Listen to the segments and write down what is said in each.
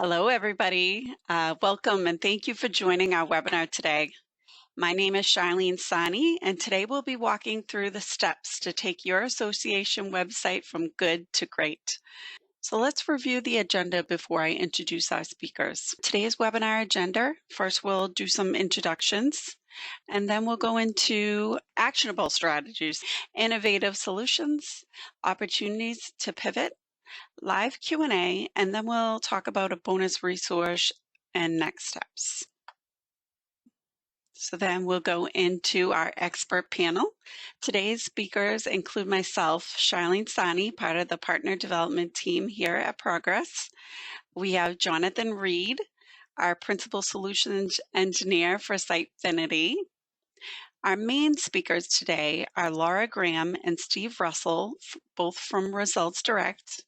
Hello, everybody. Welcome and thank you for joining our webinar today. My name is Charlene Sani, and today we'll be walking through the steps to take your association website from good to great. So let's review the agenda before I introduce our speakers. Today's webinar agenda, first we'll do some introductions, and then we'll go into actionable strategies, innovative solutions, opportunities to pivot, live Q&A, and then we'll talk about a bonus resource and next steps. So then we'll go into our expert panel. Today's speakers include myself, Charlene Sani, part of the partner development team here at Progress. We have Jonathan Reed, our principal solutions engineer for Sitefinity. Our main speakers today are Laura Graham and Steve Russell, both from Results Direct.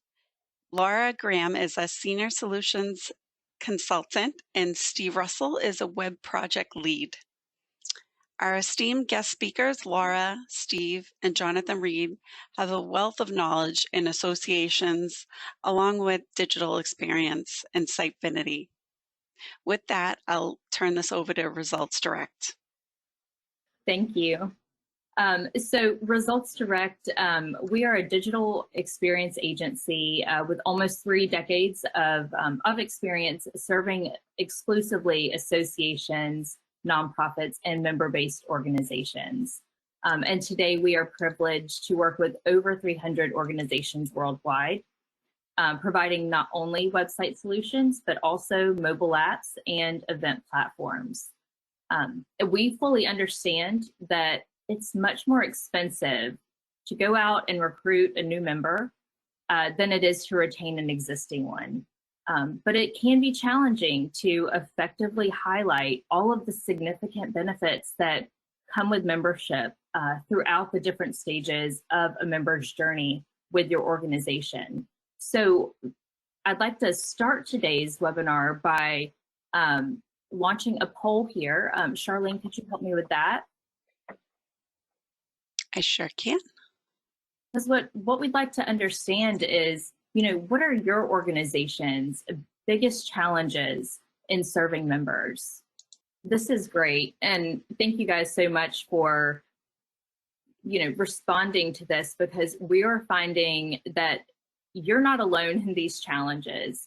Laura Graham is a senior solutions consultant, and Steve Russell is a web project lead. Our esteemed guest speakers, Laura, Steve, and Jonathan Reed, have a wealth of knowledge in associations, along with digital experience and Sitefinity. With that, I'll turn this over to Results Direct. Thank you. So Results Direct, we are a digital experience agency with almost 3 decades of experience serving exclusively associations, nonprofits, and member-based organizations. And today we are privileged to work with over 300 organizations worldwide, providing not only website solutions, but also mobile apps and event platforms. We fully understand that it's much more expensive to go out and recruit a new member than it is to retain an existing one. But it can be challenging to effectively highlight all of the significant benefits that come with membership throughout the different stages of a member's journey with your organization. So I'd like to start today's webinar by launching a poll here. Charlene, could you help me with that? I sure can. Because what we'd like to understand is, what are your organization's biggest challenges in serving members? This is great. And thank you guys so much for, responding to this, because we are finding that you're not alone in these challenges.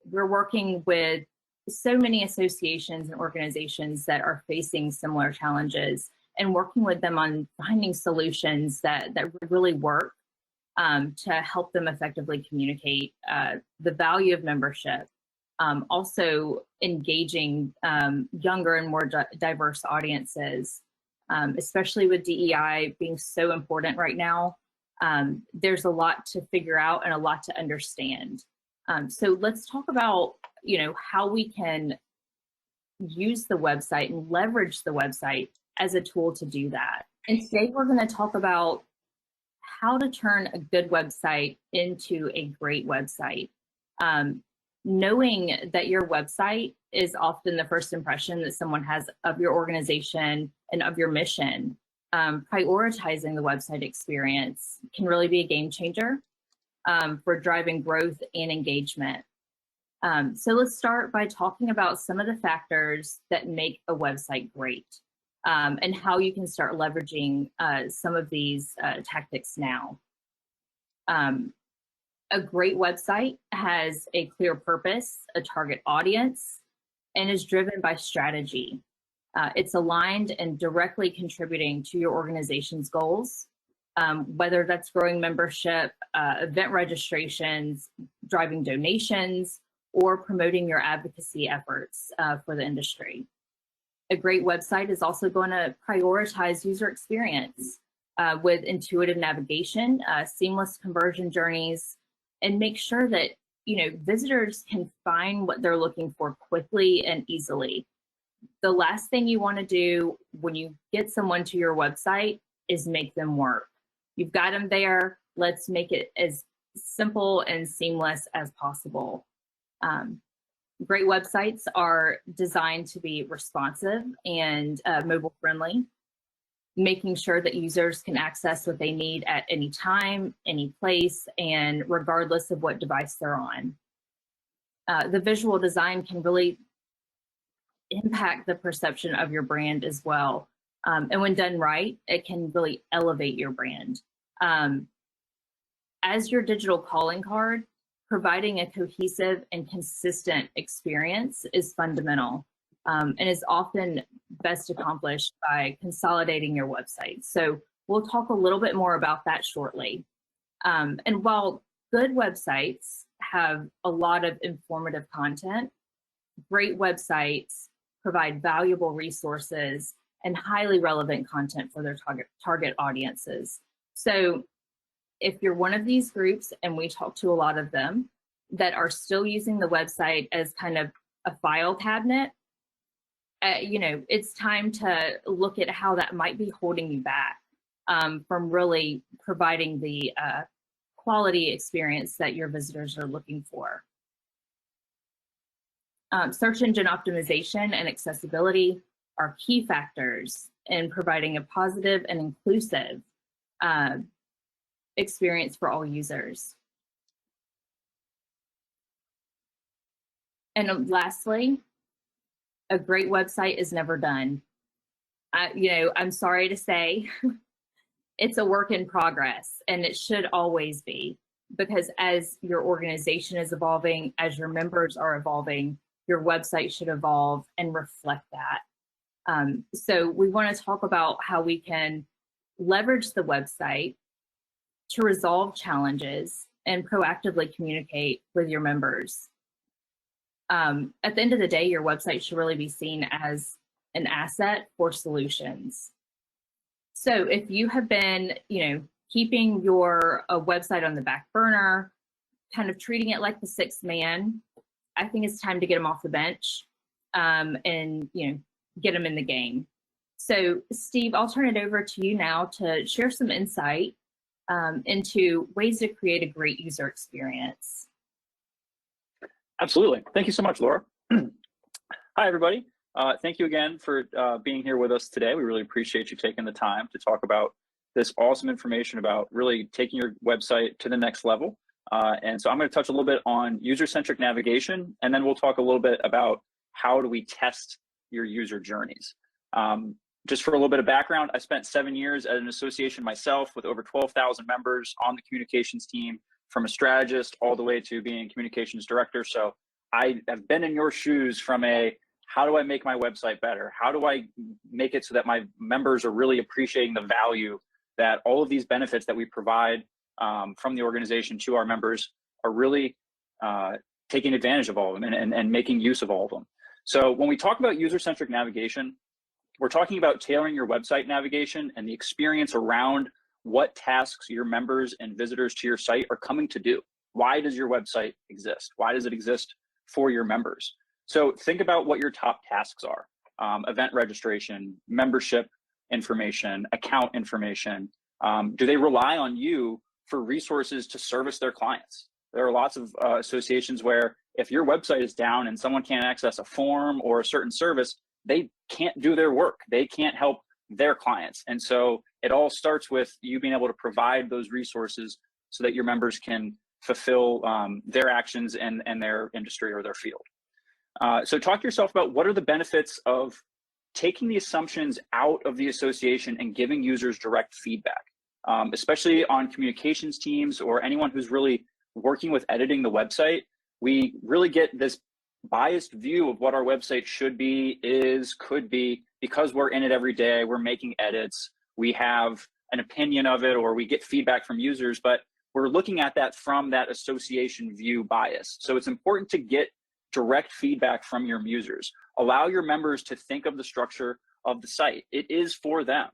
We're working with so many associations and organizations that are facing similar challenges, and working with them on finding solutions that really work to help them effectively communicate the value of membership. Also engaging younger and more diverse audiences, especially with DEI being so important right now. There's a lot to figure out and a lot to understand. So let's talk about how we can use the website and leverage the website as a tool to do that. And today we're going to talk about how to turn a good website into a great website. Knowing that your website is often the first impression that someone has of your organization and of your mission, prioritizing the website experience can really be a game changer for driving growth and engagement. So let's start by talking about some of the factors that make a website great. And how you can start leveraging some of these tactics now. A great website has a clear purpose, a target audience, and is driven by strategy. It's aligned and directly contributing to your organization's goals, whether that's growing membership, event registrations, driving donations, or promoting your advocacy efforts for the industry. A great website is also going to prioritize user experience with intuitive navigation, seamless conversion journeys, and make sure that visitors can find what they're looking for quickly and easily. The last thing you want to do when you get someone to your website is make them work. You've got them there. Let's make it as simple and seamless as possible. Great websites are designed to be responsive and mobile friendly, making sure that users can access what they need at any time, any place, and regardless of what device they're on. The visual design can really impact the perception of your brand as well. And when done right, it can really elevate your brand. As your digital calling card, providing a cohesive and consistent experience is fundamental, and is often best accomplished by consolidating your website. So we'll talk a little bit more about that shortly. And while good websites have a lot of informative content, great websites provide valuable resources and highly relevant content for their target audiences. So if you're one of these groups, and we talk to a lot of them, that are still using the website as kind of a file cabinet, it's time to look at how that might be holding you back from really providing the quality experience that your visitors are looking for. Search engine optimization and accessibility are key factors in providing a positive and inclusive experience for all users. And lastly, a great website is never done. I'm sorry to say, it's a work in progress, and it should always be, because as your organization is evolving, as your members are evolving, your website should evolve and reflect that. So we want to talk about how we can leverage the website to resolve challenges and proactively communicate with your members. At the end of the day, your website should really be seen as an asset for solutions. So if you have been, keeping your website on the back burner, kind of treating it like the sixth man, I think it's time to get them off the bench and get them in the game. So Steve, I'll turn it over to you now to share some insight into ways to create a great user experience. Absolutely. Thank you so much, Laura. Hi, everybody. Thank you again for being here with us today. We really appreciate you taking the time to talk about this awesome information about really taking your website to the next level. And so I'm going to touch a little bit on user-centric navigation, and then we'll talk a little bit about how do we test your user journeys. Just for a little bit of background, I spent 7 years at an association myself with over 12,000 members on the communications team, from a strategist all the way to being communications director. So I have been in your shoes from how do I make my website better? How do I make it so that my members are really appreciating the value that all of these benefits that we provide from the organization to our members are really taking advantage of all of them and making use of all of them. So when we talk about user-centric navigation, we're talking about tailoring your website navigation and the experience around what tasks your members and visitors to your site are coming to do. Why does your website exist? Why does it exist for your members? So think about what your top tasks are. Event registration, membership information, account information. Do they rely on you for resources to service their clients? There are lots of associations where if your website is down and someone can't access a form or a certain service, they can't do their work. They can't help their clients. And so it all starts with you being able to provide those resources so that your members can fulfill their actions and their industry or their field. So talk to yourself about what are the benefits of taking the assumptions out of the association and giving users direct feedback, especially on communications teams or anyone who's really working with editing the website. We really get this biased view of what our website should be, could be, because we're in it every day, we're making edits, we have an opinion of it, or we get feedback from users, but we're looking at that from that association view bias. So it's important to get direct feedback from your users. Allow your members to think of the structure of the site. It is for them.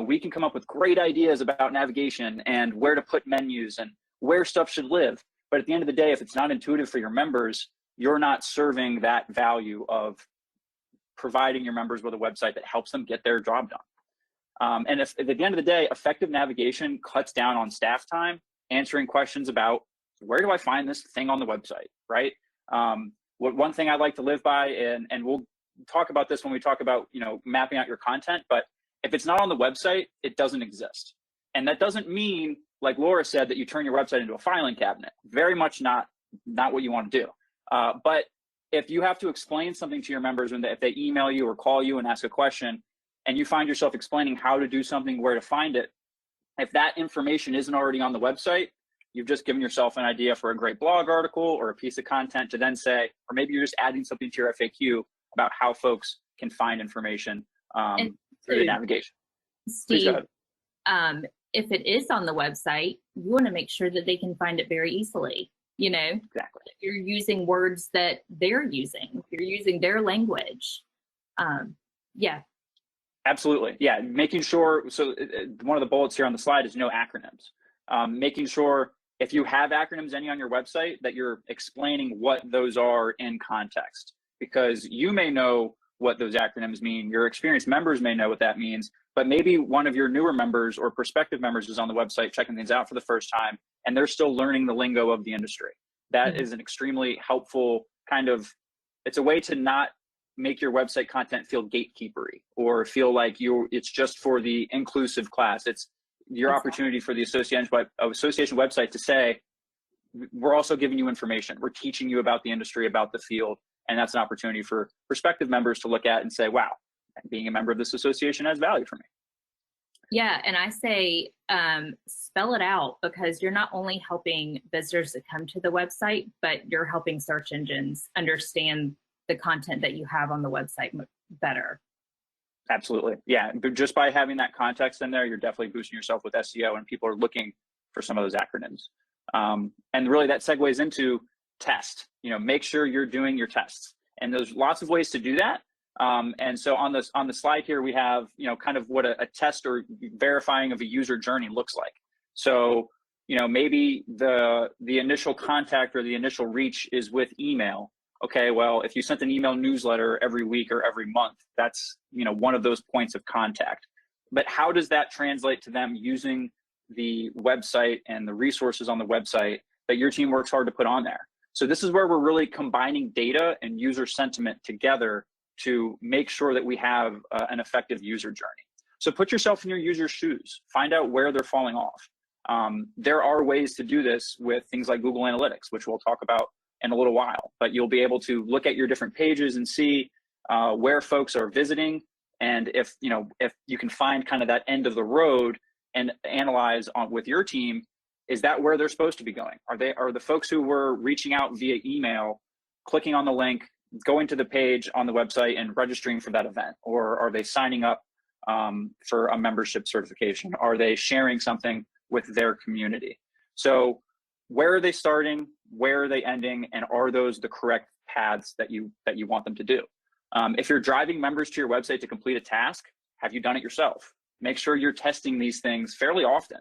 We can come up with great ideas about navigation and where to put menus and where stuff should live. But at the end of the day, if it's not intuitive for your members, you're not serving that value of providing your members with a website that helps them get their job done. And if at the end of the day, effective navigation cuts down on staff time, answering questions about where do I find this thing on the website, right? One thing I like to live by, and we'll talk about this when we talk about mapping out your content, but if it's not on the website, it doesn't exist. And that doesn't mean, like Laura said, that you turn your website into a filing cabinet. Very much not what you want to do. But if you have to explain something to your members, if they email you or call you and ask a question, and you find yourself explaining how to do something, where to find it, if that information isn't already on the website, you've just given yourself an idea for a great blog article or a piece of content to then say, or maybe you're just adding something to your FAQ about how folks can find information through the navigation. Please go ahead. If it is on the website, you want to make sure that they can find it very easily. You know, exactly. You're using words that they're using. You're using their language. Yeah. Absolutely. Yeah. Making sure. So one of the bullets here on the slide is no acronyms. Making sure if you have acronyms any on your website that you're explaining what those are in context, because you may know what those acronyms mean. Your experienced members may know what that means, but maybe one of your newer members or prospective members is on the website checking things out for the first time, and they're still learning the lingo of the industry. That is an extremely helpful it's a way to not make your website content feel gatekeepery or feel like it's just for the inclusive class. It's your opportunity for the association website to say, we're also giving you information. We're teaching you about the industry, about the field. And that's an opportunity for prospective members to look at and say, wow, being a member of this association has value for me. Yeah, and I say spell it out, because you're not only helping visitors that come to the website, but you're helping search engines understand the content that you have on the website better. Absolutely. Yeah, but just by having that context in there, you're definitely boosting yourself with SEO, and people are looking for some of those acronyms. And really that segues into test. Make sure you're doing your tests, and there's lots of ways to do that. And so on the slide here, we have, kind of what a test or verifying of a user journey looks like. So, maybe the initial contact or the initial reach is with email. Okay, well, if you sent an email newsletter every week or every month, that's, one of those points of contact. But how does that translate to them using the website and the resources on the website that your team works hard to put on there? So this is where we're really combining data and user sentiment together to make sure that we have an effective user journey. So put yourself in your user's shoes, find out where they're falling off. There are ways to do this with things like Google Analytics, which we'll talk about in a little while, but you'll be able to look at your different pages and see where folks are visiting. And if you can find kind of that end of the road and analyze with your team, is that where they're supposed to be going? Are the folks who were reaching out via email, clicking on the link, going to the page on the website and registering for that event? Or are they signing up for a membership certification? Are they sharing something with their community? So where are they starting? Where are they ending? And are those the correct paths that you want them to do? If you're driving members to your website to complete a task, have you done it yourself? Make sure you're testing these things fairly often,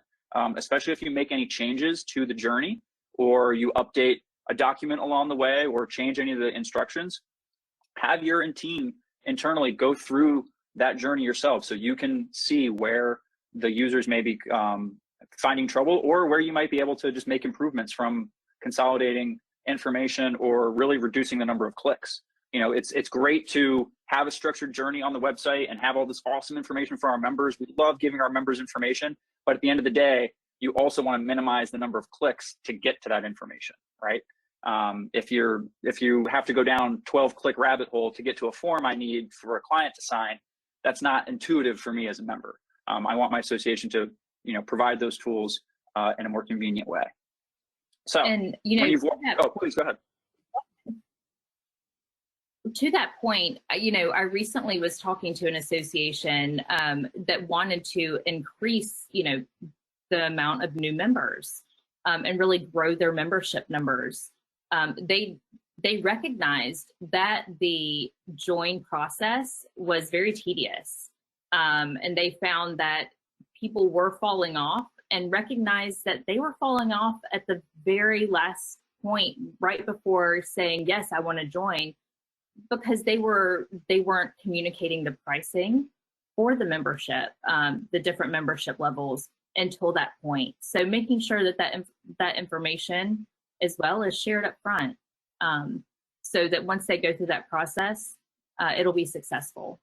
especially if you make any changes to the journey or you update a document along the way or change any of the instructions. Have your team internally go through that journey yourself so you can see where the users may be finding trouble, or where you might be able to just make improvements from consolidating information or really reducing the number of clicks. It's great to have a structured journey on the website and have all this awesome information for our members. We love giving our members information, but at the end of the day, you also want to minimize the number of clicks to get to that information, right? If you have to go down 12-click rabbit hole to get to a form I need for a client to sign, that's not intuitive for me as a member. I want my association to provide those tools in a more convenient way. So, and please go ahead. To that point, I recently was talking to an association that wanted to increase, the amount of new members and really grow their membership numbers. They recognized that the join process was very tedious, and they found that people were falling off, and recognized that they were falling off at the very last point, right before saying, yes, I want to join, because they weren't communicating the pricing for the membership, the different membership levels until that point. So making sure that information as well is shared up front, so that once they go through that process, it'll be successful.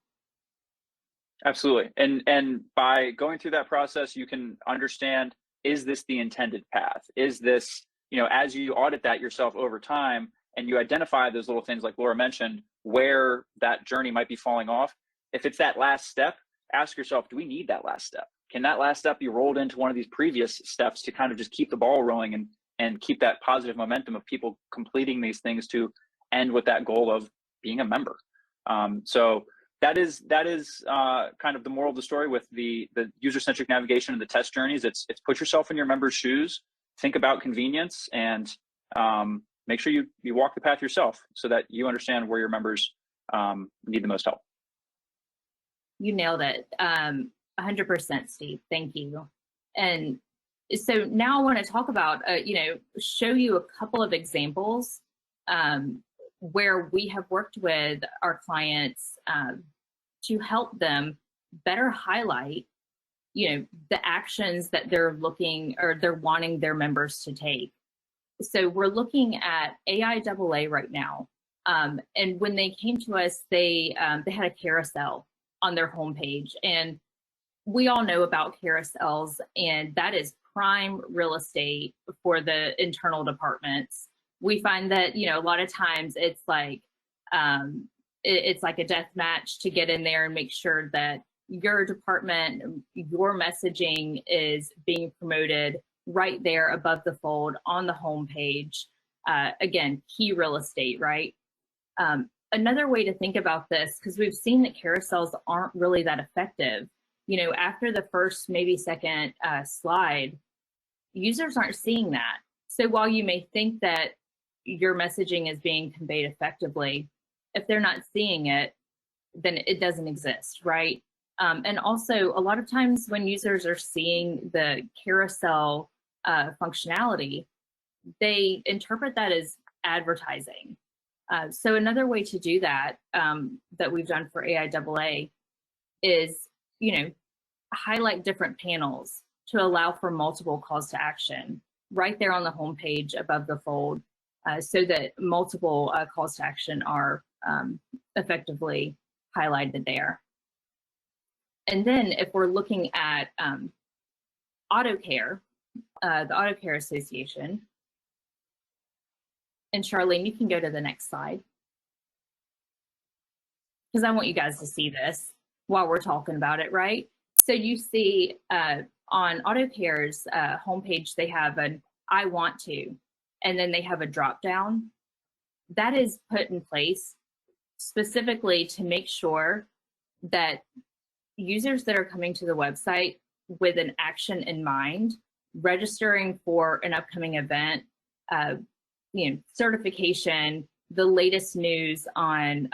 Absolutely. And by going through that process, you can understand, is this the intended path? Is this, as you audit that yourself over time, and you identify those little things like Laura mentioned, where that journey might be falling off. If it's that last step, ask yourself, do we need that last step? Can that last step be rolled into one of these previous steps to kind of just keep the ball rolling and keep that positive momentum of people completing these things to end with that goal of being a member? So that is kind of the moral of the story with the user-centric navigation and the test journeys. It's put yourself in your members' shoes, think about convenience, and make sure you walk the path yourself so that you understand where your members need the most help. You nailed it. 100%, Steve. Thank you. And so now I want to talk about, show you a couple of examples where we have worked with our clients to help them better highlight, the actions that they're looking or they're wanting their members to take. So we're looking at AIAA right now. And when they came to us, they had a carousel on their homepage, and we all know about carousels, and that is prime real estate for the internal departments. We find that a lot of times it's like a death match to get in there and make sure that your department, your messaging is being promoted right there above the fold on the homepage. Again, key real estate, right? Another way to think about this, because we've seen that carousels aren't really that effective. After the first, maybe second slide, users aren't seeing that. So while you may think that your messaging is being conveyed effectively, if they're not seeing it, then it doesn't exist, right? And also, a lot of times when users are seeing the carousel functionality, they interpret that as advertising. So another way to do that, that we've done for AIAA is, highlight different panels to allow for multiple calls to action right there on the homepage above the fold, so that multiple calls to action are effectively highlighted there. And then if we're looking at AutoCare, the AutoCare Association, and Charlene, you can go to the next slide, because I want you guys to see this while we're talking about it, right? So you see on AutoCare's homepage, they have an I want to, and then they have a drop down. That is put in place specifically to make sure that users that are coming to the website with an action in mind, registering for an upcoming event, certification, the latest news on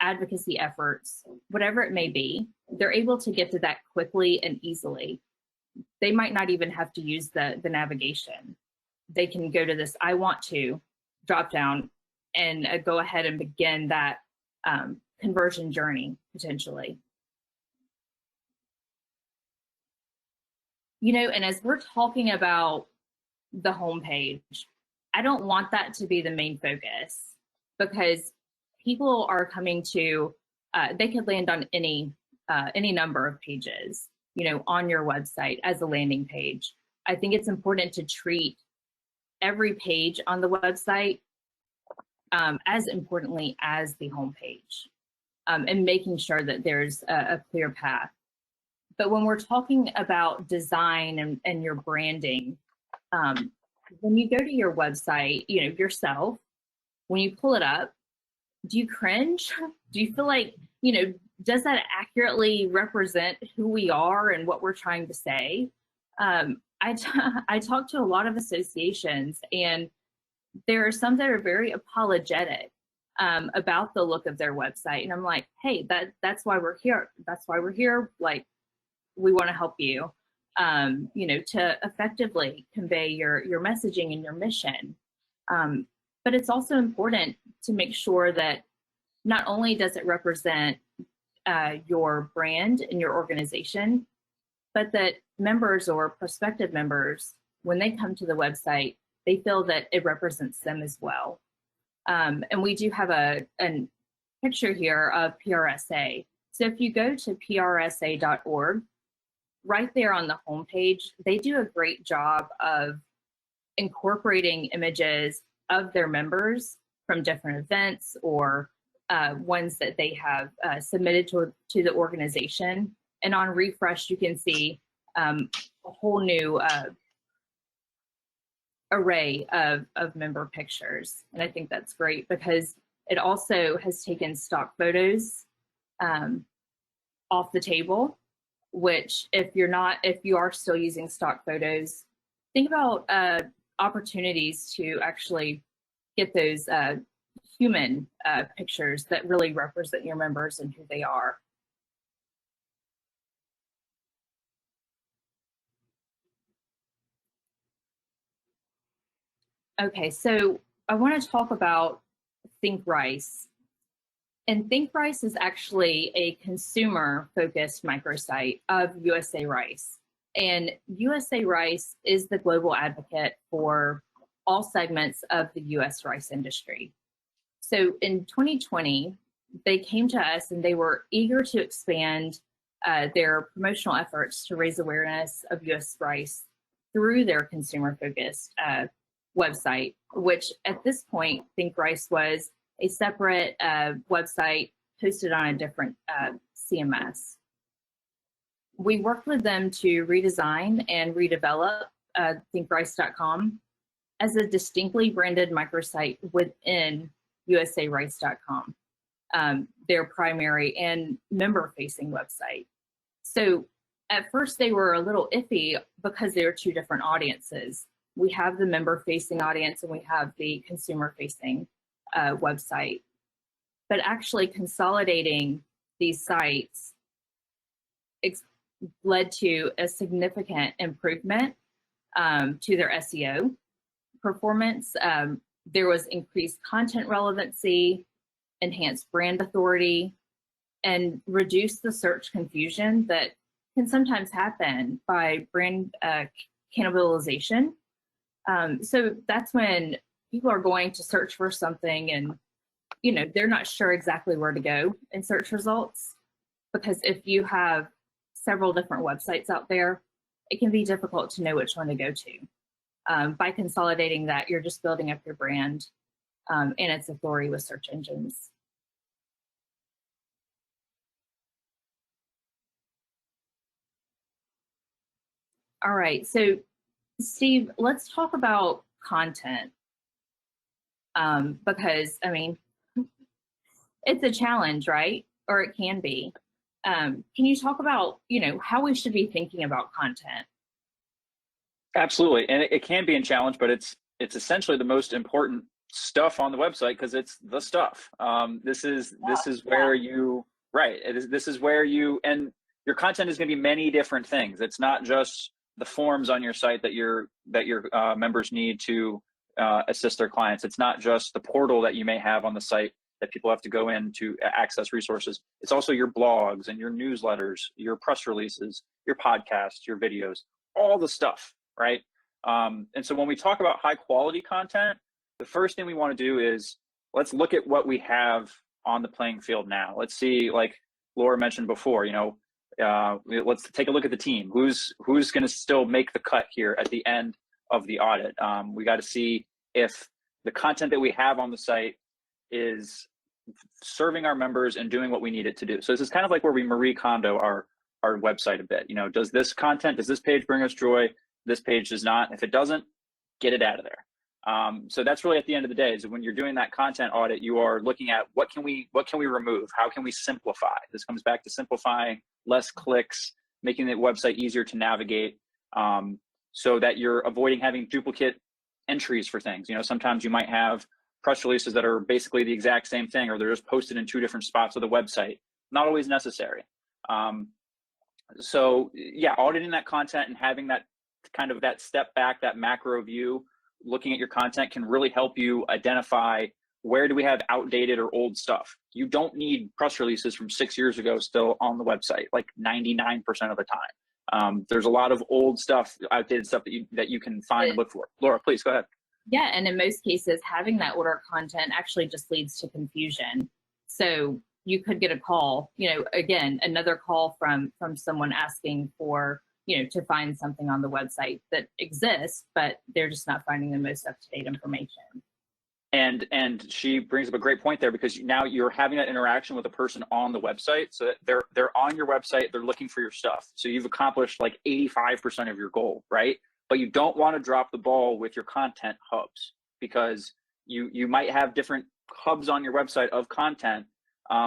advocacy efforts, whatever it may be, they're able to get to that quickly and easily. They might not even have to use the navigation. They can go to this I want to drop down and go ahead and begin that conversion journey potentially. And as we're talking about the homepage, I don't want that to be the main focus, because people are coming to, they could land on any number of pages, on your website as a landing page. I think it's important to treat every page on the website as importantly as the homepage, and making sure that there's a clear path. But when we're talking about design and your branding, when you go to your website, yourself, when you pull it up, do you cringe? Do you feel like, does that accurately represent who we are and what we're trying to say? I talk to a lot of associations, and there are some that are very apologetic about the look of their website. And I'm like, hey, that's why we're here. That's why we're here. Like, we want to help you, to effectively convey your messaging and your mission. But it's also important to make sure that not only does it represent your brand and your organization, but that members or prospective members, when they come to the website, they feel that it represents them as well. And we do have a picture here of PRSA. So if you go to prsa.org, right there on the homepage, they do a great job of incorporating images of their members from different events or ones that they have submitted to the organization. And on refresh, you can see a whole new array of member pictures. And I think that's great because it also has taken stock photos off the table, which if you are still using stock photos, think about opportunities to actually get those human pictures that really represent your members and who they are. Okay, so I want to talk about Think Rice. And Think Rice is actually a consumer-focused microsite of USA Rice. And USA Rice is the global advocate for all segments of the US rice industry. So in 2020, they came to us and they were eager to expand their promotional efforts to raise awareness of US rice through their consumer-focused website, which at this point, Think Rice was a separate website hosted on a different CMS. We worked with them to redesign and redevelop thinkrice.com as a distinctly branded microsite within usarice.com, their primary and member-facing website. So at first they were a little iffy because they were two different audiences. We have the member-facing audience and we have the consumer-facing website. But actually consolidating these sites led to a significant improvement to their SEO performance. There was increased content relevancy, enhanced brand authority, and reduced the search confusion that can sometimes happen by brand cannibalization. So that's when people are going to search for something and they're not sure exactly where to go in search results, because if you have several different websites out there, it can be difficult to know which one to go to. By consolidating that, you're just building up your brand and its authority with search engines. All right, so Steve, let's talk about content because, I mean, it's a challenge, right? Or it can be. Can you talk about, how we should be thinking about content? Absolutely, and it can be a challenge, but it's essentially the most important stuff on the website because it's the stuff. This is where you this is where you, and your content is going to be many different things. It's not just the forms on your site that your members need to assist their clients. It's not just the portal that you may have on the site that people have to go in to access resources. It's also your blogs and your newsletters, your press releases, your podcasts, your videos, all the stuff, right? And so when we talk about high quality content, the first thing we want to do is let's look at what we have on the playing field now. Let's see, like Laura mentioned before, let's take a look at the team. Who's going to still make the cut here at the end of the audit? We got to see if the content that we have on the site is serving our members and doing what we need it to do. So this is kind of like where we Marie Kondo our website a bit. Does this page bring us joy? This page does not. If it doesn't, get it out of there. So that's really at the end of the day is when you're doing that content audit, you are looking at what can we remove? How can we simplify? This comes back to simplifying, less clicks, making the website easier to navigate, so that you're avoiding having duplicate entries for things. Sometimes you might have press releases that are basically the exact same thing, or they're just posted in two different spots of the website. Not always necessary. So yeah, auditing that content and having that kind of that step back, that macro view, looking at your content can really help you identify where do we have outdated or old stuff. You don't need press releases from 6 years ago still on the website, like 99% of the time. There's a lot of old stuff, outdated stuff that you can find and look for. Laura, please go ahead. Yeah, and in most cases, having that older content actually just leads to confusion. So you could get a call, again, another call from someone asking for, to find something on the website that exists, but they're just not finding the most up-to-date information. And she brings up a great point there, because now you're having that interaction with a person on the website. So that they're on your website, they're looking for your stuff. So you've accomplished like 85% of your goal, right? But you don't want to drop the ball with your content hubs, because you might have different hubs on your website of content,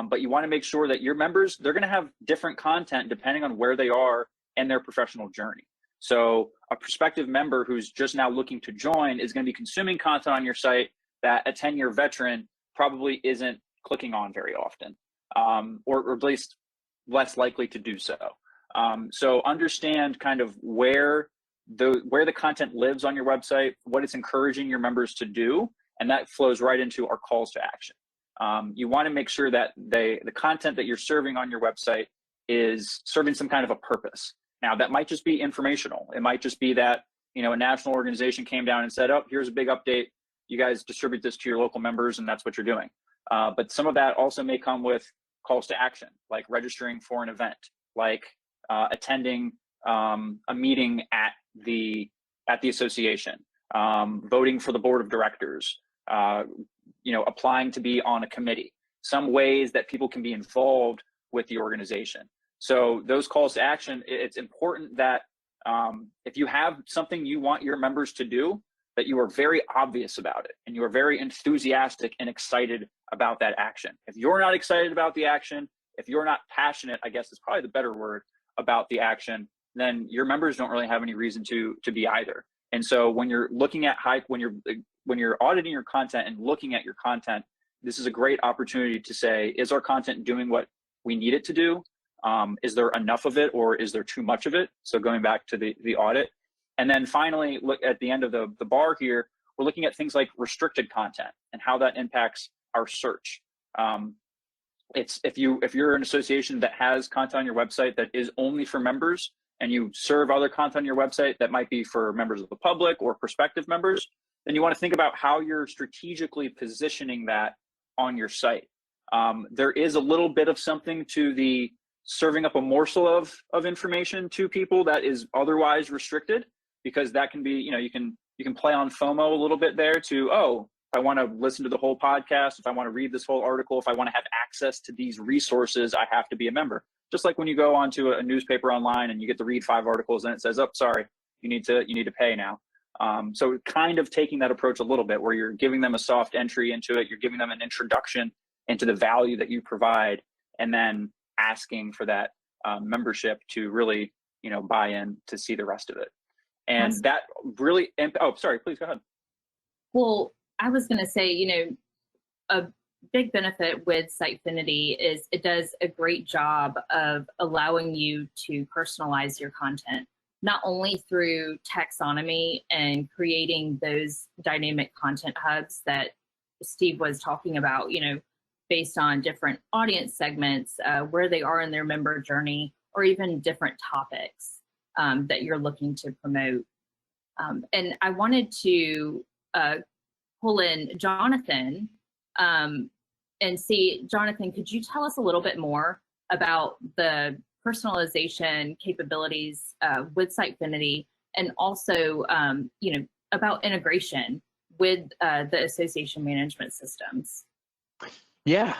but you want to make sure that your members, they're going to have different content depending on where they are in their professional journey. So a prospective member who's just now looking to join is going to be consuming content on your site that a 10-year veteran probably isn't clicking on very often, or at least less likely to do so. So understand kind of where the content lives on your website, what it's encouraging your members to do, and that flows right into our calls to action. You want to make sure that the content that you're serving on your website is serving some kind of a purpose. Now, that might just be informational. It might just be that, you know, a national organization came down and said, oh, here's a big update. You guys distribute this to your local members, and that's what you're doing. But some of that also may come with calls to action, like registering for an event, like attending a meeting at the association, voting for the board of directors, you know, applying to be on a committee. Some ways that people can be involved with the organization. So those calls to action, it's important that if you have something you want your members to do, that you are very obvious about it and you are very enthusiastic and excited about that action. If you're not excited about the action, if you're not passionate, I guess is probably the better word, about the action, then your members don't really have any reason to be either. And so when you're looking at when you're auditing your content and looking at your content, this is a great opportunity to say, is our content doing what we need it to do? Is there enough of it, or is there too much of it? So going back to the audit. And then finally, look at the end of the bar here, we're looking at things like restricted content and how that impacts our search. It's if you're an association that has content on your website that is only for members, and you serve other content on your website that might be for members of the public or prospective members, then you want to think about how you're strategically positioning that on your site. There is a little bit of something to the serving up a morsel of information to people that is otherwise restricted, because that can be, you know, you can play on FOMO a little bit there to, oh, if I want to listen to the whole podcast, if I want to read this whole article, if I want to have access to these resources, I have to be a member. Just like when you go onto a newspaper online and you get to read 5 articles and it says, oh, sorry, you need to pay now. So kind of taking that approach a little bit, where you're giving them a soft entry into it, you're giving them an introduction into the value that you provide, and then asking for that membership to really, you know, buy in to see the rest of it. And that really, oh, sorry, please go ahead. Well, I was going to say, you know, a big benefit with Sitefinity is it does a great job of allowing you to personalize your content, not only through taxonomy and creating those dynamic content hubs that Steve was talking about, you know, based on different audience segments, where they are in their member journey, or even different topics that you're looking to promote. And I wanted to pull in Jonathan and see, Jonathan, could you tell us a little bit more about the personalization capabilities with Sitefinity, and also, you know, about integration with the association management systems? Yeah,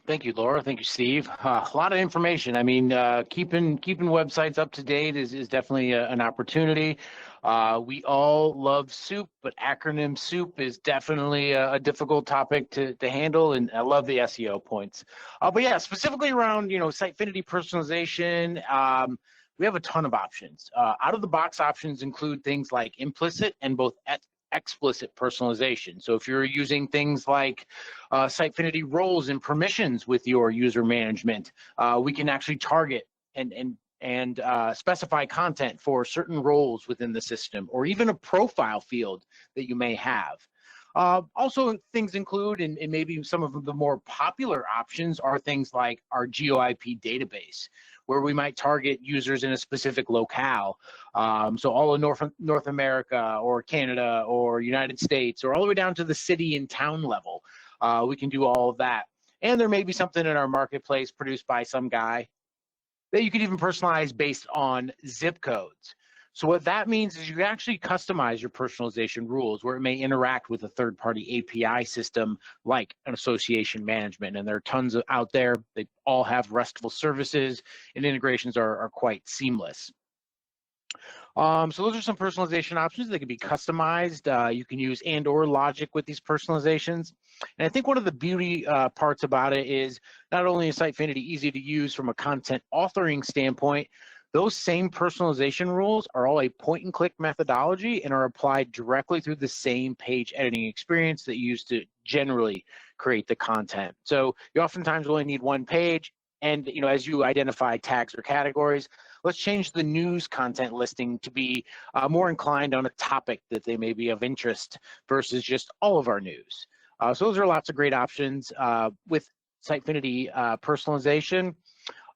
thank you, Laura. Thank you, Steve. A lot of information. I mean, keeping websites up to date is definitely an opportunity. We all love soup, but acronym soup is definitely a difficult topic to handle, and I love the SEO points. But yeah, specifically around, you know, Sitefinity personalization, we have a ton of options. Out of the box options include things like implicit and both explicit personalization. So if you're using things like Sitefinity roles and permissions with your user management, we can actually target and specify content for certain roles within the system, or even a profile field that you may have. Also, things include, and maybe some of the more popular options are things like our GeoIP database, where we might target users in a specific locale. So all of North America, or Canada, or United States, or all the way down to the city and town level. We can do all of that. And there may be something in our marketplace produced by some guy that you could even personalize based on zip codes. So what that means is you can actually customize your personalization rules where it may interact with a third-party API system like an association management. And there are tons out there. They all have RESTful services, and integrations are quite seamless. So those are some personalization options. They can be customized. You can use and/or logic with these personalizations. And I think one of the beauty parts about it is not only is Sitefinity easy to use from a content authoring standpoint, those same personalization rules are all a point-and-click methodology and are applied directly through the same page editing experience that you use to generally create the content. So you oftentimes only need one page, and as you identify tags or categories, let's change the news content listing to be more inclined on a topic that they may be of interest versus just all of our news. So those are lots of great options with Sitefinity personalization.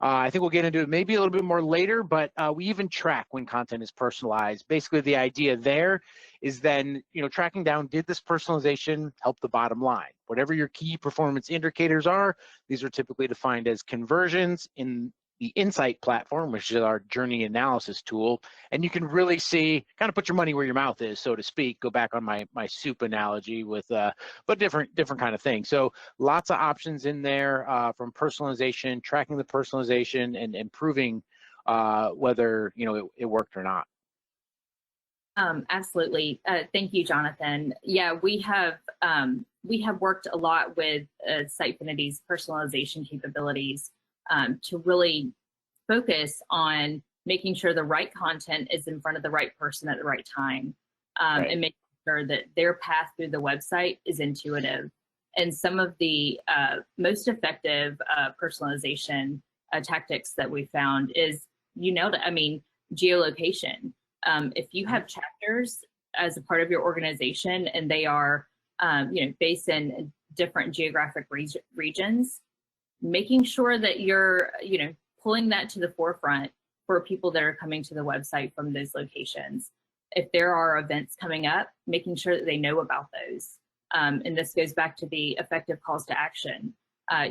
I think we'll get into it maybe a little bit more later, but we even track when content is personalized. Basically, the idea there is then, tracking down, did this personalization help the bottom line? Whatever your key performance indicators are, these are typically defined as conversions in the Insight platform, which is our journey analysis tool. And you can really see, kind of put your money where your mouth is, so to speak. Go back on my soup analogy with, but different kind of thing. So lots of options in there from personalization, tracking the personalization, and improving whether it worked or not. Absolutely. Thank you, Jonathan. Yeah, we have worked a lot with Sitefinity's personalization capabilities to really focus on making sure the right content is in front of the right person at the right time, right, and making sure that their path through the website is intuitive. And some of the most effective personalization tactics that we found is, you nailed it, I mean, geolocation. If you have chapters as a part of your organization and they are based in different geographic regions, making sure that you're pulling that to the forefront for people that are coming to the website from those locations. If there are events coming up, making sure that they know about those. And this goes back to the effective calls to action.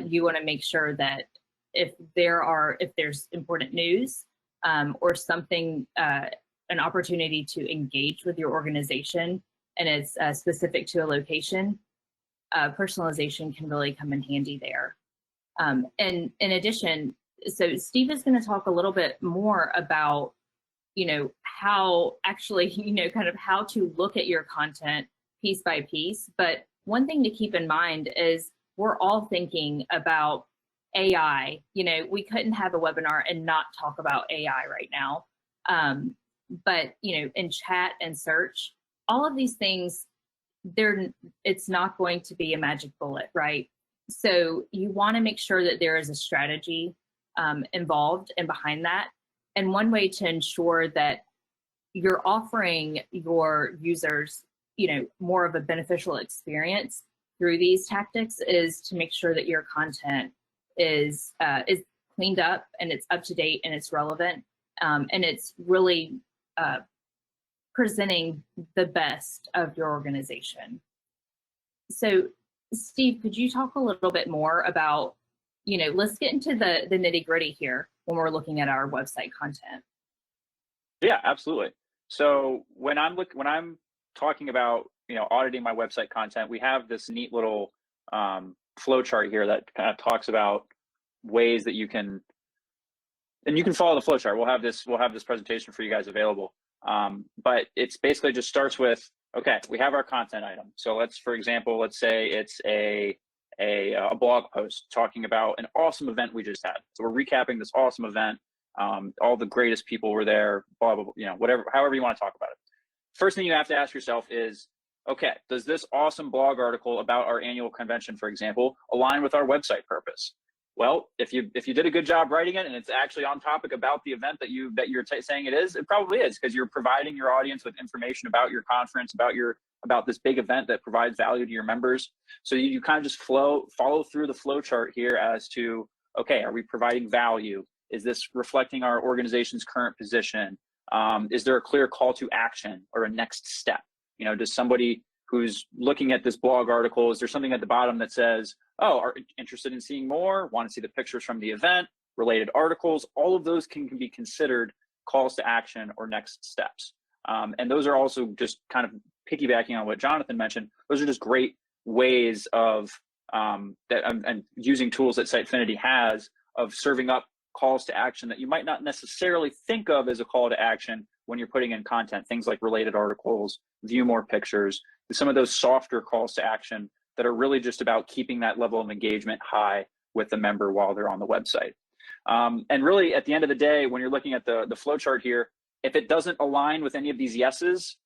You want to make sure that if there's important news or something, an opportunity to engage with your organization and it's specific to a location, personalization can really come in handy there. And in addition, so Steve is going to talk a little bit more about, how actually, kind of how to look at your content piece by piece. But one thing to keep in mind is we're all thinking about AI. We couldn't have a webinar and not talk about AI right now. But, in chat and search, all of these things, it's not going to be a magic bullet, right? So you want to make sure that there is a strategy involved and behind that. And one way to ensure that you're offering your users, more of a beneficial experience through these tactics is to make sure that your content is cleaned up and it's up to date and it's relevant and it's really presenting the best of your organization. So Steve, could you talk a little bit more about, let's get into the nitty gritty here when we're looking at our website content. Yeah, absolutely. So when I'm talking about, auditing my website content, we have this neat little flow chart here that kind of talks about ways that you can, and you can follow the flow chart. We'll have this presentation for you guys available. But it's basically just starts with, okay, we have our content item. So for example, let's say it's a blog post talking about an awesome event we just had. So we're recapping this awesome event. All the greatest people were there, blah, blah, blah, whatever, however you want to talk about it. First thing you have to ask yourself is, okay, does this awesome blog article about our annual convention, for example, align with our website purpose? Well, if you did a good job writing it and it's actually on topic about the event that you're saying it is, it probably is, because you're providing your audience with information about your conference, about this big event that provides value to your members. So you kind of just follow through the flow chart here as to, okay, are we providing value? Is this reflecting our organization's current position? Is there a clear call to action or a next step? Does somebody who's looking at this blog article, is there something at the bottom that says, oh, are interested in seeing more, want to see the pictures from the event, related articles? All of those can be considered calls to action or next steps. And those are also just kind of piggybacking on what Jonathan mentioned. Those are just great ways of and using tools that Sitefinity has of serving up calls to action that you might not necessarily think of as a call to action when you're putting in content, things like related articles, view more pictures, some of those softer calls to action that are really just about keeping that level of engagement high with the member while they're on the website. And really, at the end of the day, when you're looking at the flow chart here, if it doesn't align with any of these yeses,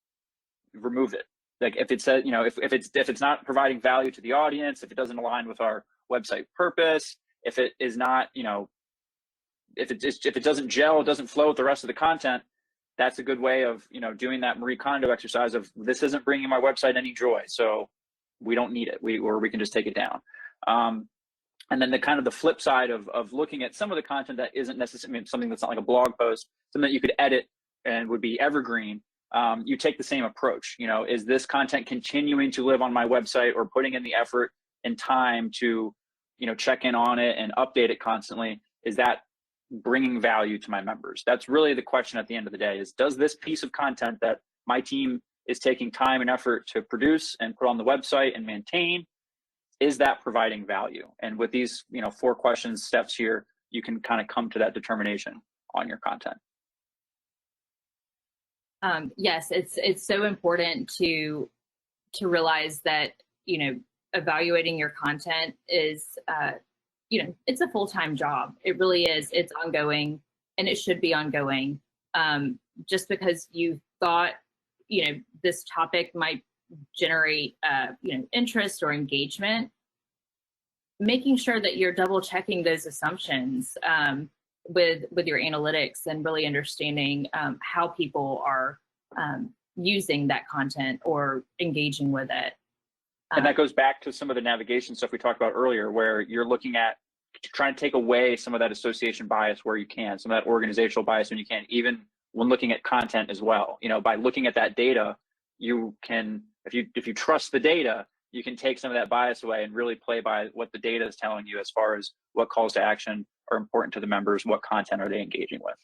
remove it. Like if it says, you know, if it's not providing value to the audience, if it doesn't align with our website purpose, if it is not, you know, if it doesn't gel, doesn't flow with the rest of the content, that's a good way of, you know, doing that Marie Kondo exercise of, this isn't bringing my website any joy, so we don't need it. Or we can just take it down. And then the kind of the flip side of looking at some of the content that isn't necessarily something that's not like a blog post, something that you could edit and would be evergreen. You take the same approach. You know, is this content continuing to live on my website, or putting in the effort and time to, you know, check in on it and update it constantly? Is that bringing value to my members? That's really the question at the end of the day, is does this piece of content that my team is taking time and effort to produce and put on the website and maintain, is that providing value? And with these, you know, 4 questions steps here, you can kind of come to that determination on your content. Yes, it's so important to realize that, you know, evaluating your content is, you know, it's a full-time job. It really is. It's ongoing, and it should be ongoing. Just because you thought, you know, this topic might generate, you know, interest or engagement, making sure that you're double checking those assumptions with your analytics, and really understanding how people are using that content or engaging with it. And that goes back to some of the navigation stuff we talked about earlier, where you're looking at trying to take away some of that association bias where you can, some of that organizational bias when you can, even when looking at content as well. You know, by looking at that data, you can, if you trust the data, you can take some of that bias away and really play by what the data is telling you as far as what calls to action are important to the members, what content are they engaging with.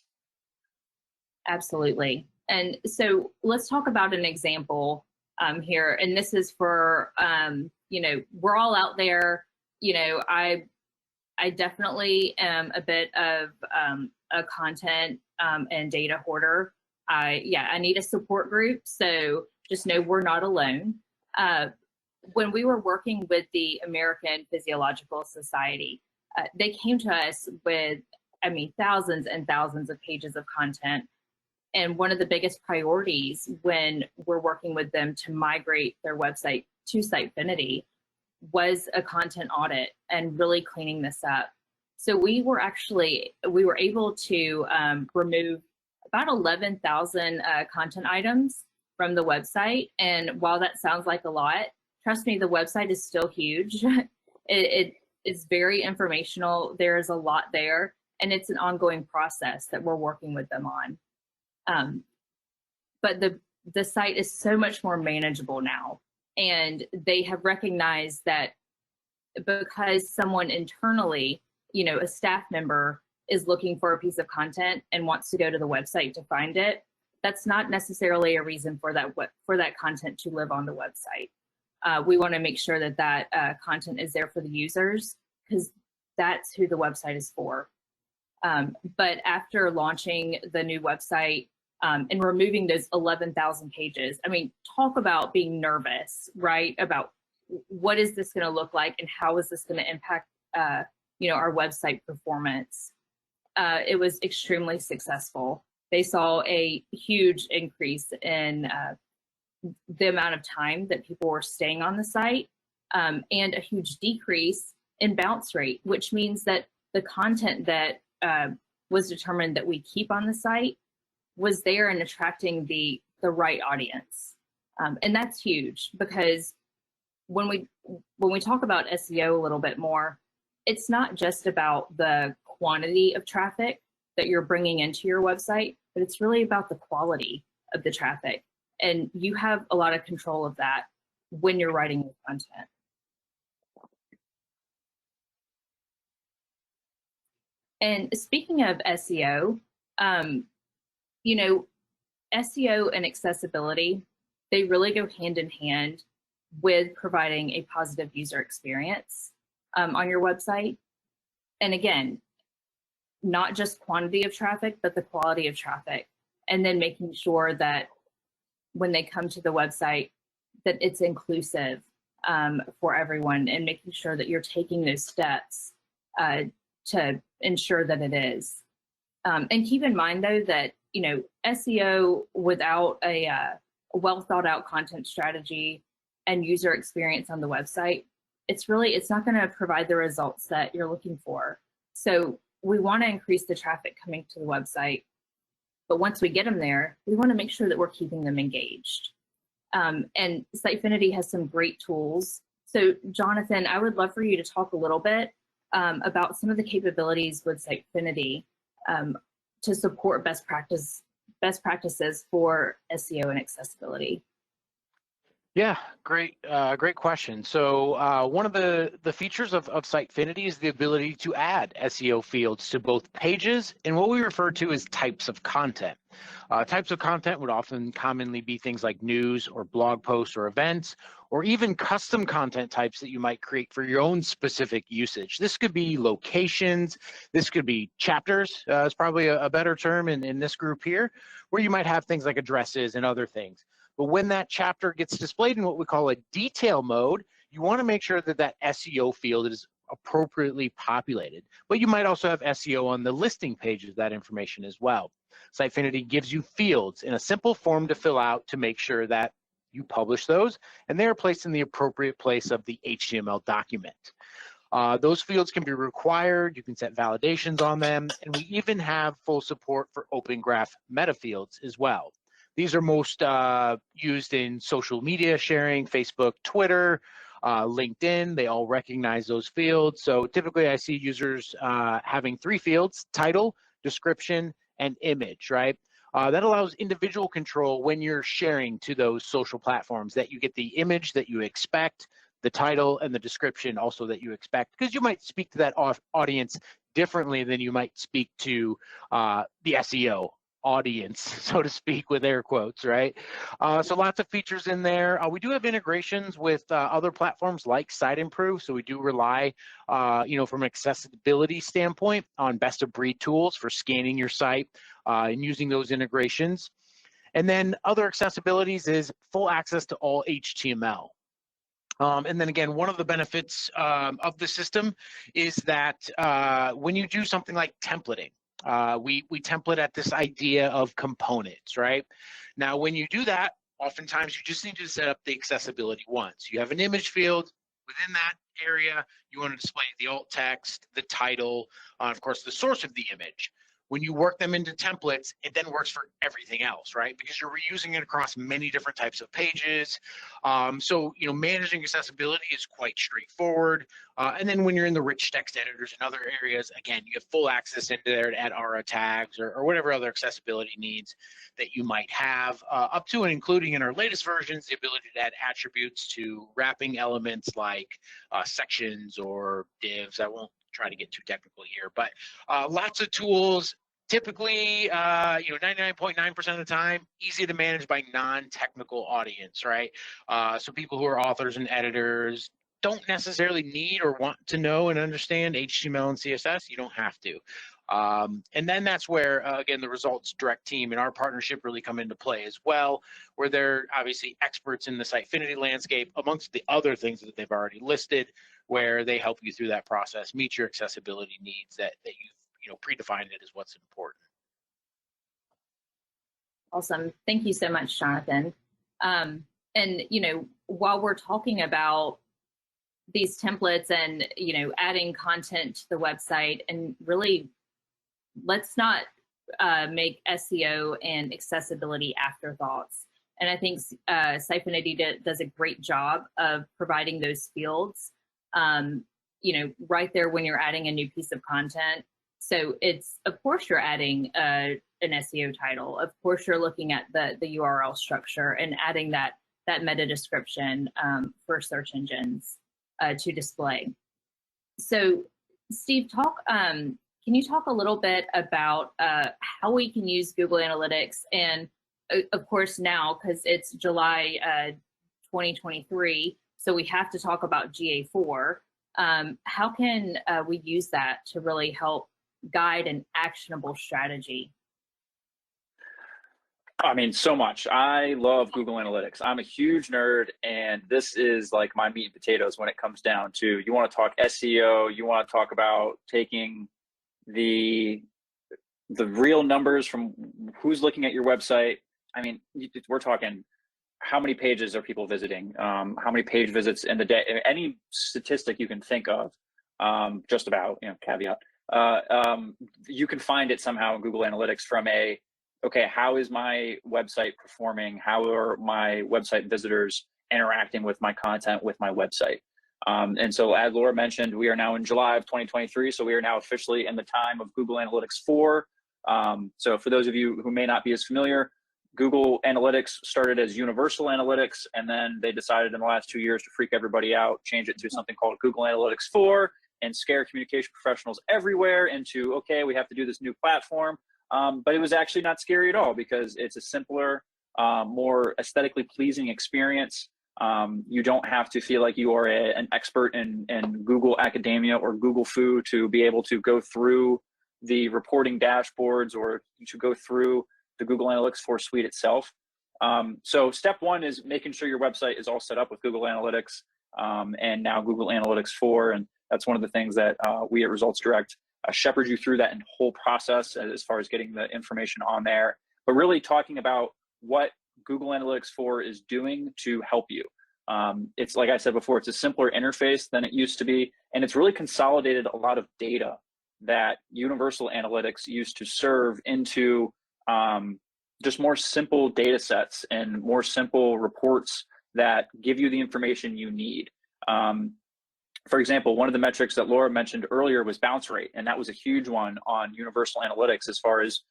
Absolutely. And so let's talk about an example here. And this is for, you know, we're all out there. You know, I definitely am a bit of a content and data hoarder. I need a support group. So just know we're not alone. When we were working with the American Physiological Society, they came to us with, I mean, thousands and thousands of pages of content. And one of the biggest priorities when we're working with them to migrate their website to Sitefinity was a content audit and really cleaning this up. So we were able to remove about 11,000 content items from the website. And while that sounds like a lot, trust me, the website is still huge. It is very informational. There's a lot there, and it's an ongoing process that we're working with them on. But the site is so much more manageable now, and they have recognized that because someone internally, you know, a staff member is looking for a piece of content and wants to go to the website to find it, that's not necessarily a reason for that content to live on the website. We want to make sure that that content is there for the users, because that's who the website is for. But after launching the new website and removing those 11,000 pages, I mean, talk about being nervous, right? About what is this going to look like, and how is this going to impact, you know, our website performance? It was extremely successful. They saw a huge increase in the amount of time that people were staying on the site, and a huge decrease in bounce rate, which means that the content that was determined that we keep on the site was there and attracting the right audience. And that's huge, because when we talk about SEO a little bit more, it's not just about the quantity of traffic that you're bringing into your website, but it's really about the quality of the traffic. And you have a lot of control of that when you're writing your content. And speaking of SEO, you know, SEO and accessibility, they really go hand in hand with providing a positive user experience on your website. And again, not just quantity of traffic, but the quality of traffic. And then making sure that when they come to the website, that it's inclusive for everyone, and making sure that you're taking those steps to ensure that it is. And keep in mind, though, that SEO without a well thought out content strategy and user experience on the website, it's not going to provide the results that you're looking for. So we want to increase the traffic coming to the website, but once we get them there, we want to make sure that we're keeping them engaged. And Sitefinity has some great tools. So Jonathan, I would love for you to talk a little bit about some of the capabilities with Sitefinity to support best practices for SEO and accessibility. Yeah, great question. So one of the features of Sitefinity is the ability to add SEO fields to both pages and what we refer to as types of content. Types of content would often commonly be things like news or blog posts or events, or even custom content types that you might create for your own specific usage. This could be locations, this could be chapters, is probably a better term in this group here, where you might have things like addresses and other things. But when that chapter gets displayed in what we call a detail mode, you want to make sure that that SEO field is appropriately populated. But you might also have SEO on the listing page of that information as well. Sitefinity gives you fields in a simple form to fill out to make sure that you publish those, and they are placed in the appropriate place of the HTML document. Those fields can be required, you can set validations on them, and we even have full support for Open Graph meta fields as well. These are most used in social media sharing, Facebook, Twitter, LinkedIn. They all recognize those fields. So typically I see users having 3 fields: title, description, and image, right? That allows individual control when you're sharing to those social platforms, that you get the image that you expect, the title, and the description also that you expect, because you might speak to that audience differently than you might speak to the SEO audience, so to speak, with air quotes, right? So lots of features in there. We do have integrations with other platforms like SiteImprove, so we do rely, from an accessibility standpoint, on best of breed tools for scanning your site and using those integrations. And then other accessibilities is full access to all HTML. And then again, one of the benefits of the system is that when you do something like templating, we template at this idea of components, right? Now, when you do that, oftentimes you just need to set up the accessibility once. You have an image field. Within that area, you want to display the alt text, the title, of course, the source of the image. When you work them into templates, it then works for everything else, right? Because you're reusing it across many different types of pages. So, managing accessibility is quite straightforward. And then when you're in the rich text editors and other areas, again, you have full access into there to add ARA tags or whatever other accessibility needs that you might have, up to and including in our latest versions, the ability to add attributes to wrapping elements like sections or divs. I won't try to get too technical here, but lots of tools. Typically, 99.9% of the time, easy to manage by non-technical audience, right? So people who are authors and editors don't necessarily need or want to know and understand HTML and CSS. You don't have to. And then that's where, again, the Results Direct team and our partnership really come into play as well, where they're obviously experts in the Sitefinity landscape, amongst the other things that they've already listed, where they help you through that process, meet your accessibility needs that you've predefined it as what's important. Awesome. Thank you so much, Jonathan. And, while we're talking about these templates and, adding content to the website, and really, let's not make SEO and accessibility afterthoughts. And I think Sitefinity does a great job of providing those fields, right there when you're adding a new piece of content. So it's, of course, you're adding an SEO title. Of course, you're looking at the URL structure and adding that meta description for search engines to display. So, Steve, talk Can you talk a little bit about how we can use Google Analytics? And of course now, because it's July 2023, so we have to talk about GA4. How can we use that to really help guide an actionable strategy? I mean, so much. I love Google Analytics. I'm a huge nerd, and this is like my meat and potatoes when it comes down to, you want to talk SEO, you want to talk about taking the real numbers from who's looking at your website. I mean, we're talking how many pages are people visiting, how many page visits in the day, any statistic you can think of, just about, caveat, you can find it somehow in Google Analytics from okay, how is my website performing? How are my website visitors interacting with my content, with my website? And so as Laura mentioned, we are now in July of 2023, so we are now officially in the time of Google Analytics 4. So for those of you who may not be as familiar, Google Analytics started as Universal Analytics, and then they decided in the last 2 years to freak everybody out, change it to something called Google Analytics 4, and scare communication professionals everywhere into, okay, we have to do this new platform. But it was actually not scary at all, because it's a simpler, more aesthetically pleasing experience. You don't have to feel like you are an expert in Google Academia or Google Fu to be able to go through the reporting dashboards or to go through the Google Analytics 4 suite itself. So step one is making sure your website is all set up with Google Analytics, and now Google Analytics 4. And that's one of the things that we at Results Direct shepherd you through that whole process as far as getting the information on there, but really talking about what Google Analytics 4 is doing to help you. It's like I said before, it's a simpler interface than it used to be, and it's really consolidated a lot of data that Universal Analytics used to serve into just more simple data sets and more simple reports that give you the information you need. For example, one of the metrics that Laura mentioned earlier was bounce rate, and that was a huge one on Universal Analytics as far as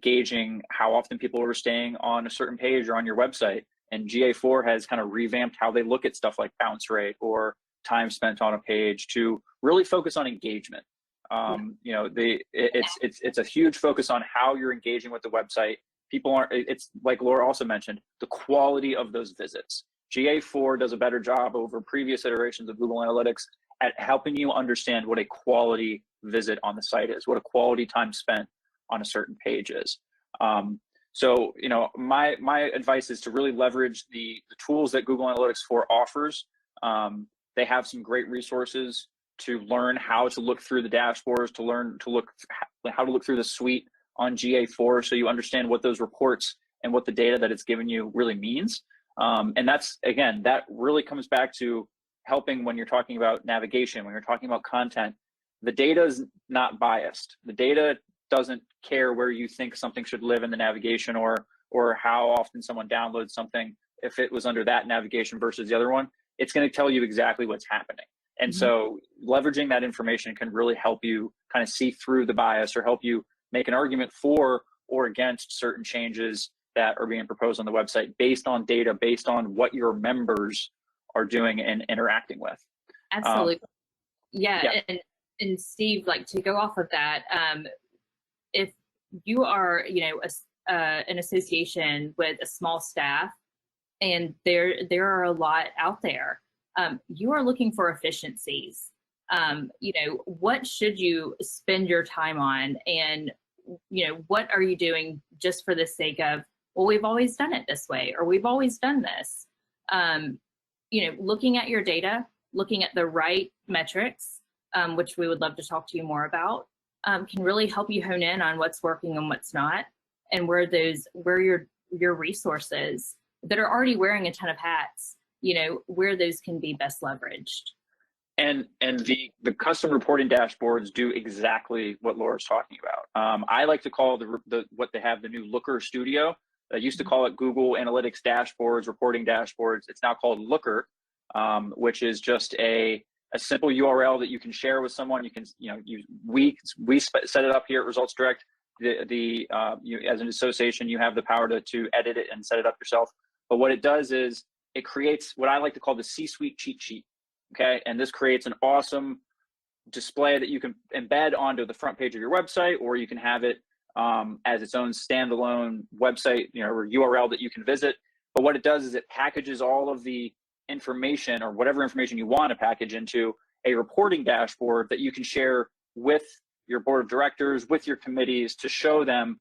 gauging how often people are staying on a certain page or on your website. And GA4 has kind of revamped how they look at stuff like bounce rate or time spent on a page to really focus on engagement. It's a huge focus on how you're engaging with the website. People aren't, it's like Laura also mentioned, the quality of those visits. GA4 does a better job over previous iterations of Google Analytics at helping you understand what a quality visit on the site is, what a quality time spent on a certain page is. So, my advice is to really leverage the tools that Google Analytics 4 offers. They have some great resources to learn how to look through the dashboards, to learn how to look through the suite on GA4, so you understand what those reports and what the data that it's given you really means. And that's, again, that really comes back to helping when you're talking about navigation, when you're talking about content. The data is not biased. The data doesn't care where you think something should live in the navigation or how often someone downloads something. If it was under that navigation versus the other one, it's going to tell you exactly what's happening. And so leveraging that information can really help you kind of see through the bias or help you make an argument for or against certain changes that are being proposed on the website based on data, based on what your members are doing and interacting with. Absolutely. Yeah. And Steve, like, to go off of that, if you are, an association with a small staff, and there are a lot out there, you are looking for efficiencies. What should you spend your time on, and what are you doing just for the sake of, well, we've always done it this way, or we've always done this. Looking at your data, looking at the right metrics, which we would love to talk to you more about, can really help you hone in on what's working and what's not, and where your resources that are already wearing a ton of hats, where those can be best leveraged. And the custom reporting dashboards do exactly what Laura's talking about. I like to call what they have the new Looker Studio. I used to call it Google Analytics dashboards, reporting dashboards. It's now called Looker, which is just a simple URL that you can share with someone. You can, we set it up here at Results Direct. You, as an association, you have the power to edit it and set it up yourself. But what it does is it creates what I like to call the C-suite cheat sheet. Okay, and this creates an awesome display that you can embed onto the front page of your website, or you can have it as its own standalone website, or URL that you can visit. But what it does is it packages all of the information, or whatever information you want to package, into a reporting dashboard that you can share with your board of directors, with your committees, to show them,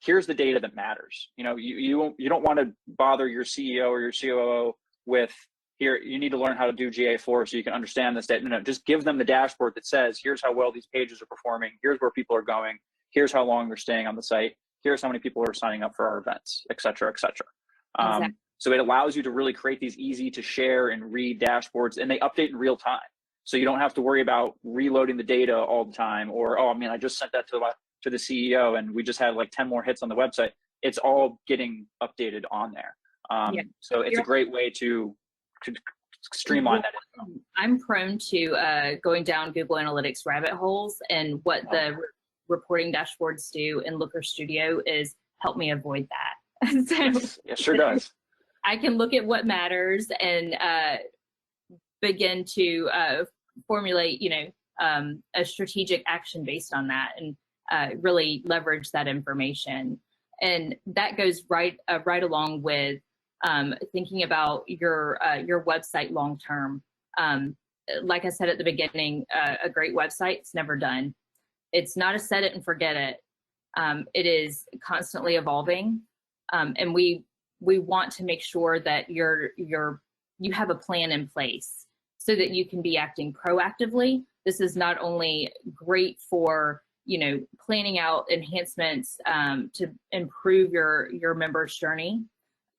here's the data that matters. You don't want to bother your CEO or your COO with, here, you need to learn how to do GA4 so you can understand this data. No, just give them the dashboard that says, here's how well these pages are performing, here's where people are going, here's how long they're staying on the site, here's how many people are signing up for our events, et cetera, et cetera. Exactly. So it allows you to really create these easy to share and read dashboards, and they update in real time. So you don't have to worry about reloading the data all the time, or, oh, I just sent that to the CEO and we just had like 10 more hits on the website. It's all getting updated on there. So it's a great way to streamline that. I'm prone to going down Google Analytics rabbit holes, and what the reporting dashboards do in Looker Studio is help me avoid that. So yes, it sure does. I can look at what matters and begin to formulate, a strategic action based on that, and really leverage that information. And that goes right along with thinking about your website long term. Like I said at the beginning, a great website's never done. It's not a set it and forget it. It is constantly evolving, and we want to make sure that you have a plan in place so that you can be acting proactively. This is not only great for planning out enhancements to improve your members' journey,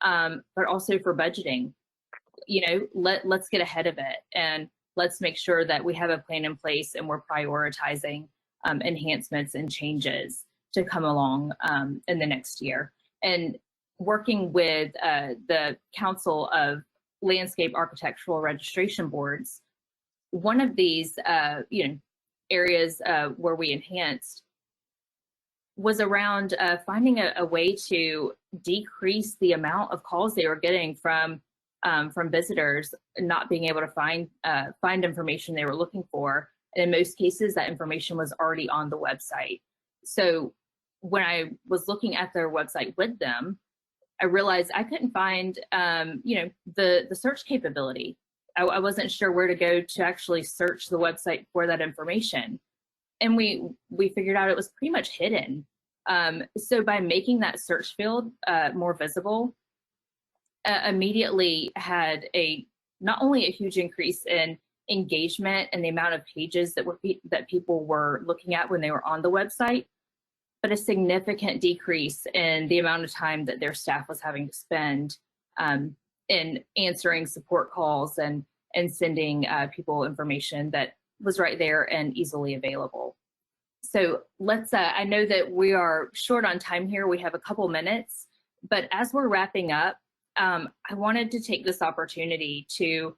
but also for budgeting. Let's get ahead of it, and let's make sure that we have a plan in place and we're prioritizing enhancements and changes to come along in the next year. And working with the Council of Landscape Architectural Registration Boards, one of these areas where we enhanced was around finding a way to decrease the amount of calls they were getting from visitors not being able to find information they were looking for. And in most cases, that information was already on the website. So when I was looking at their website with them, I realized I couldn't find the search capability. I wasn't sure where to go to actually search the website for that information. And we figured out it was pretty much hidden. So by making that search field more visible, immediately had not only a huge increase in engagement and the amount of pages that people were looking at when they were on the website, but a significant decrease in the amount of time that their staff was having to spend in answering support calls and sending people information that was right there and easily available. So let's, I know that we are short on time here. We have a couple minutes, but as we're wrapping up, I wanted to take this opportunity to,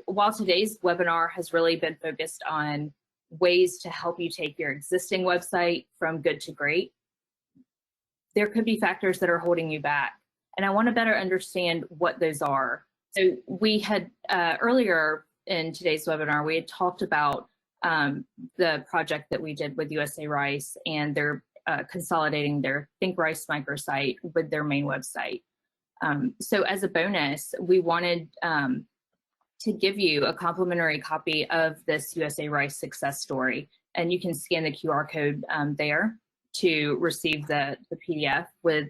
while today's webinar has really been focused on ways to help you take your existing website from good to great, there could be factors that are holding you back. And I want to better understand what those are. So we had earlier in today's webinar, we had talked about the project that we did with USA Rice, and they're consolidating their Think Rice microsite with their main website. So as a bonus, we wanted to give you a complimentary copy of this USA Rice success story, and you can scan the QR code there to receive the PDF with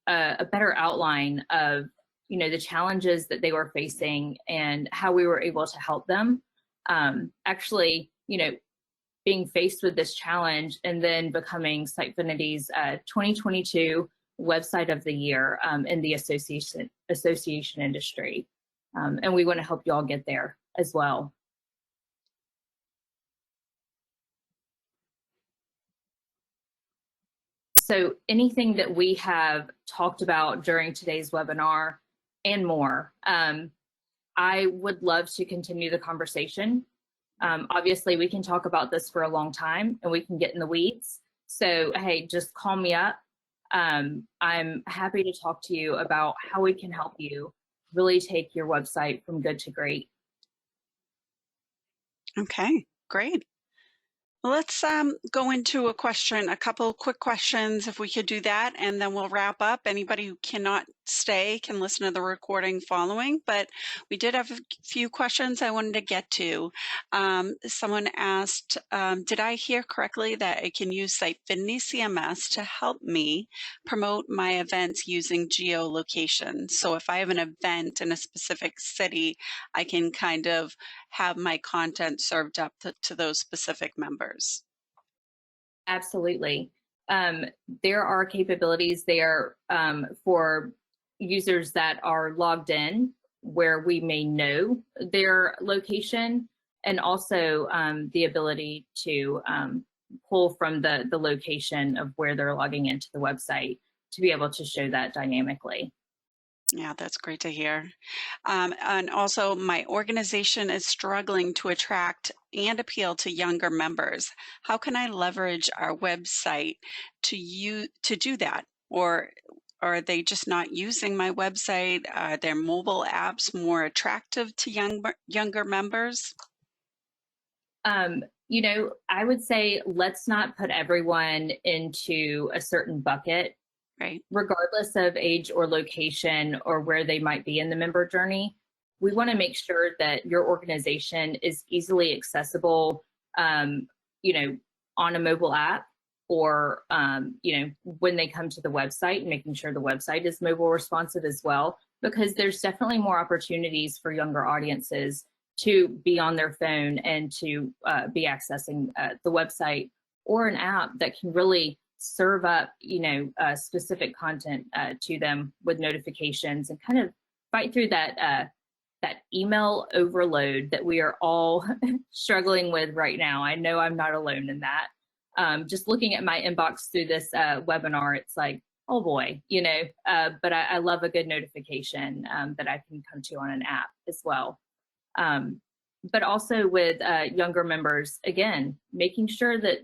a better outline of the challenges that they were facing and how we were able to help them. Actually, being faced with this challenge and then becoming Sitefinity's 2022 Website of the Year in the association industry. And we want to help you all get there as well. So anything that we have talked about during today's webinar and more, I would love to continue the conversation. Obviously, we can talk about this for a long time and we can get in the weeds. So, hey, just call me up. I'm happy to talk to you about how we can help you really take your website from good to great. Okay. Great. Let's go into a couple quick questions, if we could do that, and then we'll wrap up. Anybody who cannot stay can listen to the recording following, but we did have a few questions I wanted to get to. Someone asked, did I hear correctly that I can use Sitefinity CMS to help me promote my events using geolocation? So if I have an event in a specific city, I can kind of have my content served up to those specific members. Absolutely. There are capabilities there for users that are logged in where we may know their location, and also the ability to pull from the location of where they're logging into the website to be able to show that dynamically. Yeah, that's great to hear. And also, my organization is struggling to attract and appeal to younger members. How can I leverage our website to do that? Or are they just not using my website? Are their mobile apps more attractive to younger members? You know, I would say let's not put everyone into a certain bucket. Right. Regardless of age or location or where they might be in the member journey. We want to make sure that your organization is easily accessible, you know, on a mobile app, or, you know, when they come to the website, and making sure the website is mobile responsive as well, because there's definitely more opportunities for younger audiences to be on their phone and to be accessing the website or an app that can really serve up, you know, specific content to them with notifications, and kind of fight through that that email overload that we are all struggling with right now. I know I'm not alone in that. Just looking at my inbox through this webinar, it's like, oh boy, you know, but I love a good notification that I can come to on an app as well. But also with younger members, again, making sure that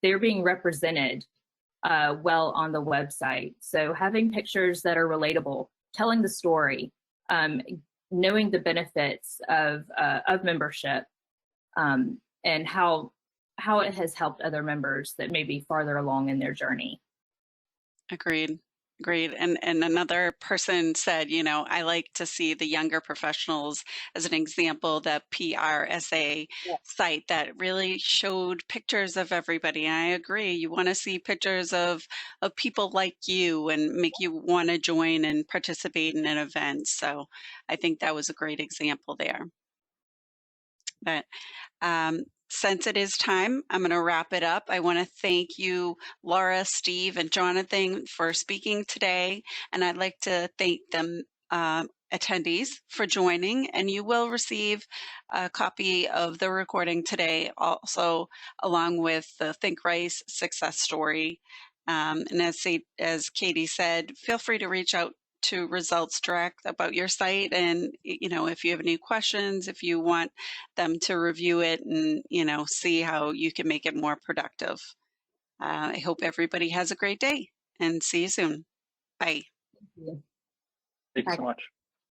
they're being represented well on the website. So having pictures that are relatable, telling the story, knowing the benefits of membership, and how it has helped other members that may be farther along in their journey. Agreed. Great. And another person said, you know, I like to see the younger professionals as an example, the PRSA site that really showed pictures of everybody. And I agree. You want to see pictures of people like you and make you want to join and participate in an event. So I think that was a great example there. But since it is time, I'm going to wrap it up. I want to thank you, Laura, Steve, and Jonathan for speaking today. And I'd like to thank them attendees for joining, and you will receive a copy of the recording today, also along with the Think Rice success story. And as Katie said, feel free to reach out to Results Direct about your site, and you know, if you have any questions, if you want them to review it and, you know, see how you can make it more productive. I hope everybody has a great day, and see you soon. Bye. Thank you so much.